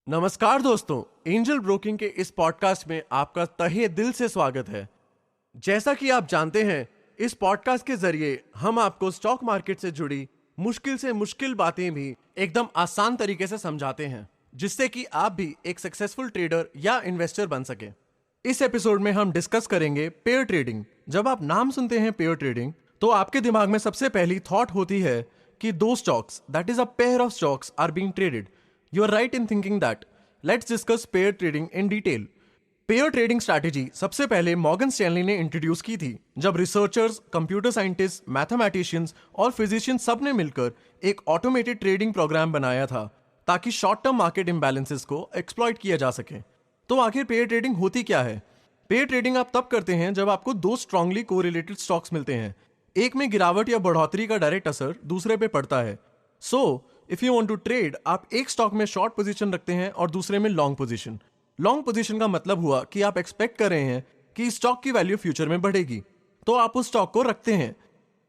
नमस्कार दोस्तों, angel broking के इस पॉडकास्ट में आपका तहे दिल से स्वागत है। जैसा कि आप जानते हैं, इस पॉडकास्ट के जरिए हम आपको स्टॉक मार्केट से जुड़ी मुश्किल से मुश्किल बातें भी एकदम आसान तरीके से समझाते हैं, जिससे कि आप भी एक सक्सेसफुल ट्रेडर या इन्वेस्टर बन सके। इस एपिसोड में हम डिस्कस करेंगे पेयर ट्रेडिंग। जब आप नाम सुनते हैं पेयर ट्रेडिंग, तो आपके दिमाग में सबसे पहली थॉट होती है कि दो stocks, that is a pair of stocks, are being traded. You are right in thinking that. Let's discuss pair trading in detail. Pair trading strategy सबसे पहले मॉर्गन स्टैनली ने इंट्रोड्यूस की थी, जब रिसर्चर्स, कंप्यूटर साइंटिस्ट, मैथमेटिशियंस और physicians सब ने मिलकर एक ऑटोमेटेड ट्रेडिंग प्रोग्राम बनाया था ताकि शॉर्ट टर्म मार्केट इम्बैलेंसेस को एक्सप्लॉइट किया जा सके। तो आखिर पेयर ट्रेडिंग होती क्या है? पेयर ट्रेडिंग आप तब करते हैं जब आपको दो स्ट्रांगली कोरिलेटेड स्टॉक्स मिलते हैं। एक में गिरावट या बढ़ोतरी का डायरेक्ट असर दूसरे पे पड़ता है। If you want to trade, आप एक स्टॉक में शॉर्ट पोजीशन रखते हैं और दूसरे में लॉन्ग पोजीशन। लॉन्ग पोजीशन का मतलब हुआ कि आप एक्सपेक्ट कर रहे हैं कि स्टॉक की वैल्यू फ्यूचर में बढ़ेगी, तो आप उस स्टॉक को रखते हैं।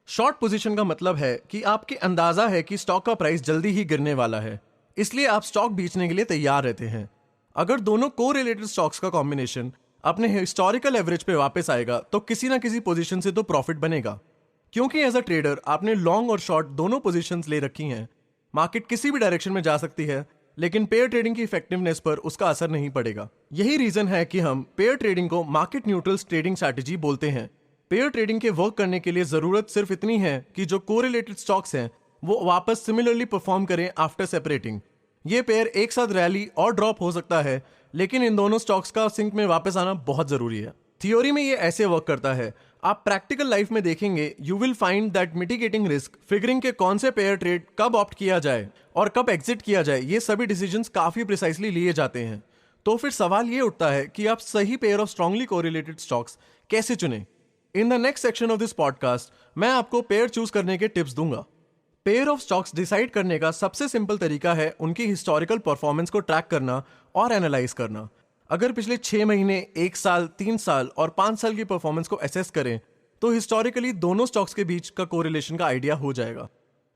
शॉर्ट पोजीशन का मतलब है कि आपके अंदाजा है कि स्टॉक का प्राइस जल्दी ही गिरने वाला है, इसलिए आप स्टॉक बेचने के लिए तैयार रहते हैं। अगर दोनों को रिलेटेड स्टॉक्स का कॉम्बिनेशन अपने हिस्टोरिकल एवरेज पे वापस आएगा, तो किसी ना किसी पोजीशन से तो प्रॉफिट बनेगा। क्योंकि एज अ ट्रेडर आपने लॉन्ग और शॉर्ट दोनों पोजीशंस ले रखी हैं, मार्केट किसी भी डायरेक्शन में जा सकती है, लेकिन पेयर ट्रेडिंग की इफेक्टिवनेस पर उसका असर नहीं पड़ेगा। यही रीजन है कि हम पेयर ट्रेडिंग को मार्केट न्यूट्रल ट्रेडिंग स्ट्रैटेजी बोलते हैं। पेयर ट्रेडिंग के वर्क करने के लिए जरूरत सिर्फ इतनी है कि जो कोरिलेटेड स्टॉक्स हैं वो वापस सिमिलरली परफॉर्म करें आफ्टर सेपरेटिंग। ये पेयर एक साथ रैली और ड्रॉप हो सकता है, लेकिन इन दोनों स्टॉक्स का सिंक में वापस आना बहुत जरूरी है। थियोरी में ये ऐसे वर्क करता है। आप प्रैक्टिकल लाइफ में देखेंगे, you will find that mitigating risk, figuring के कौन से पेयर ट्रेड कब ऑप्ट किया जाए और कब एग्जिट किया जाए, ये सभी डिसीजंस काफी प्रिसाइसली लिए जाते हैं। तो फिर सवाल ये उठता है कि आप सही pair of strongly correlated stocks कैसे चुनें। In the next section of this podcast मैं आपको पेयर चूज करने के टिप्स दूंगा। पेयर ऑफ स्टॉक्स डिसाइड करने का सबसे सिंपल तरीका है उनकी हिस्टोरिकल परफॉर्मेंस को ट्रैक करना और एनालाइज करना। अगर पिछले 6 महीने, 1 साल, 3 साल और 5 साल की परफॉर्मेंस को एसेस करें, तो हिस्टोरिकली दोनों स्टॉक्स के बीच का कोरिलेशन का आइडिया हो जाएगा।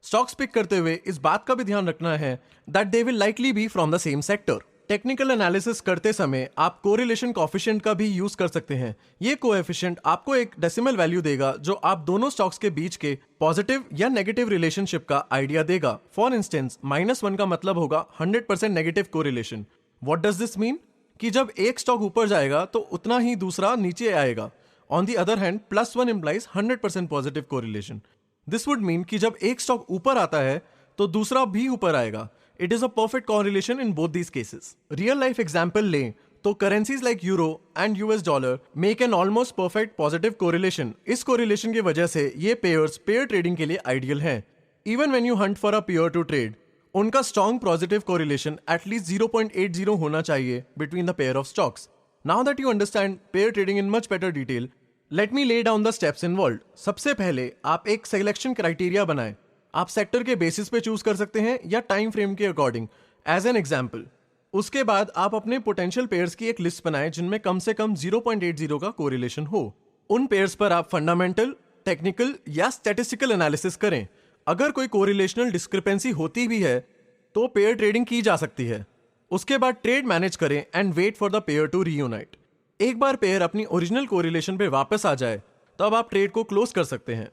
स्टॉक्स पिक करते हुए इस बात का भी ध्यान रखना है that they will likely B from the same sector. Technical analysis करते समय आप कोरिलेशन कोएफिशिएंट का भी यूज कर सकते हैं। ये कोएफिशिएंट आपको एक डेसिमल वैल्यू देगा जो आप दोनों स्टॉक्स के बीच के पॉजिटिव या नेगेटिव रिलेशनशिप का आइडिया देगा। फॉर इंस्टेंस, -1 का मतलब होगा 100% negative correlation. What does this mean? कि जब एक स्टॉक ऊपर जाएगा तो उतना ही दूसरा नीचे आएगा। On the other hand, +1 implies 100% positive correlation. This would mean कि जब एक स्टॉक ऊपर आता है तो दूसरा भी ऊपर आएगा। It is a perfect correlation in both these cases. Real life example लें तो currencies like euro and US dollar make an almost perfect positive correlation. इस कोरिलेशन की वजह से ये पेयर्स पेयर ट्रेडिंग के लिए आइडियल हैं। Even when you hunt for a pair to trade, उनका स्ट्रॉन्ग पॉजिटिव कोरिलेशन एटलीस्ट 0.80 होना चाहिए between the pair of stocks. Now that you understand pair trading in much better detail, let me lay down the steps involved. सबसे पहले आप एक selection criteria बनाएं। आप sector के बेसिस पे चूज कर सकते हैं या टाइम फ्रेम के अकॉर्डिंग, एज एन एग्जाम्पल। उसके बाद आप अपने पोटेंशियल पेयर्स की एक लिस्ट बनाएं जिनमें कम से कम 0.80 का कोरिलेशन हो। उन पेयर्स पर आप फंडामेंटल, टेक्निकल या स्टैटिस्टिकल एनालिसिस करें। अगर कोई कोरिलेशनल डिस्क्रिपेंसी होती भी है तो पेयर ट्रेडिंग की जा सकती है। उसके बाद ट्रेड मैनेज करें and wait for the pair to reunite. एक बार पेयर अपनी ओरिजिनल कोरिलेशन पे वापस आ जाए, तब आप ट्रेड को क्लोज कर सकते हैं।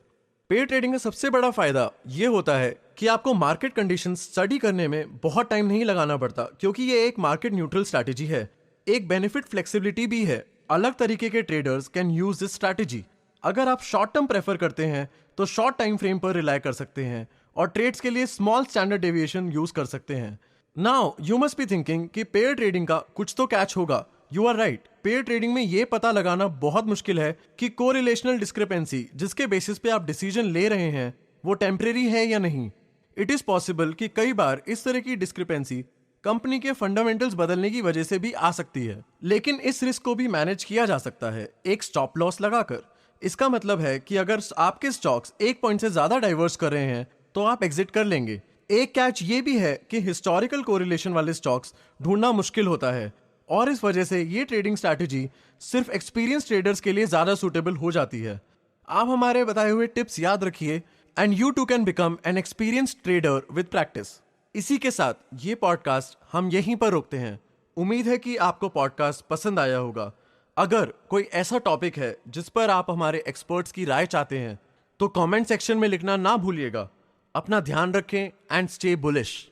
पेयर ट्रेडिंग का सबसे बड़ा फायदा यह होता है कि आपको मार्केट कंडीशंस स्टडी करने में बहुत टाइम नहीं लगाना पड़ता, क्योंकि ये एक मार्केट न्यूट्रल स्ट्रैटेजी है। एक बेनिफिट फ्लेक्सिबिलिटी भी है। अलग तरीके के traders can use this strategy. अगर आप शॉर्ट टर्म प्रेफर करते हैं तो शॉर्ट टाइम फ्रेम पर रिलाई कर सकते हैं और ट्रेड्स के लिए स्मॉल स्टैंडर्ड डेविएशन यूज कर सकते हैं। Now you must be thinking कि पेयर ट्रेडिंग का कुछ तो कैच होगा। You are right. Pair trading में यह पता लगाना बहुत मुश्किल है कि कोरिलेशनल डिस्क्रिपेंसी जिसके बेसिस पे आप डिसीजन ले रहे हैं वो टेम्परेरी है या नहीं। इट इज पॉसिबल कि कई बार इस तरह की डिस्क्रिपेंसी कंपनी के फंडामेंटल्स बदलने की वजह से भी आ सकती है, लेकिन इस रिस्क को भी मैनेज किया जा सकता है एक स्टॉप लॉस लगाकर। इसका मतलब है कि अगर आपके स्टॉक्स एक पॉइंट से ज्यादा डाइवर्स कर रहे हैं तो आप एग्जिट कर लेंगे। एक कैच ये भी है कि हिस्टोरिकल कोरिलेशन वाले स्टॉक्स ढूंढना मुश्किल होता है और इस वजह से ये ट्रेडिंग स्ट्रैटेजी सिर्फ एक्सपीरियंस ट्रेडर्स के लिए ज्यादा सूटेबल हो जाती है। आप हमारे बताए हुए टिप्स याद रखिए and you too can become an experienced trader with practice. इसी के साथ ये पॉडकास्ट हम यहीं पर रोकते हैं। उम्मीद है कि आपको पॉडकास्ट पसंद आया होगा। अगर कोई ऐसा टॉपिक है जिस पर आप हमारे एक्सपर्ट्स की राय चाहते हैं तो कमेंट सेक्शन में लिखना ना भूलिएगा। अपना ध्यान रखें एंड स्टे बुलिश।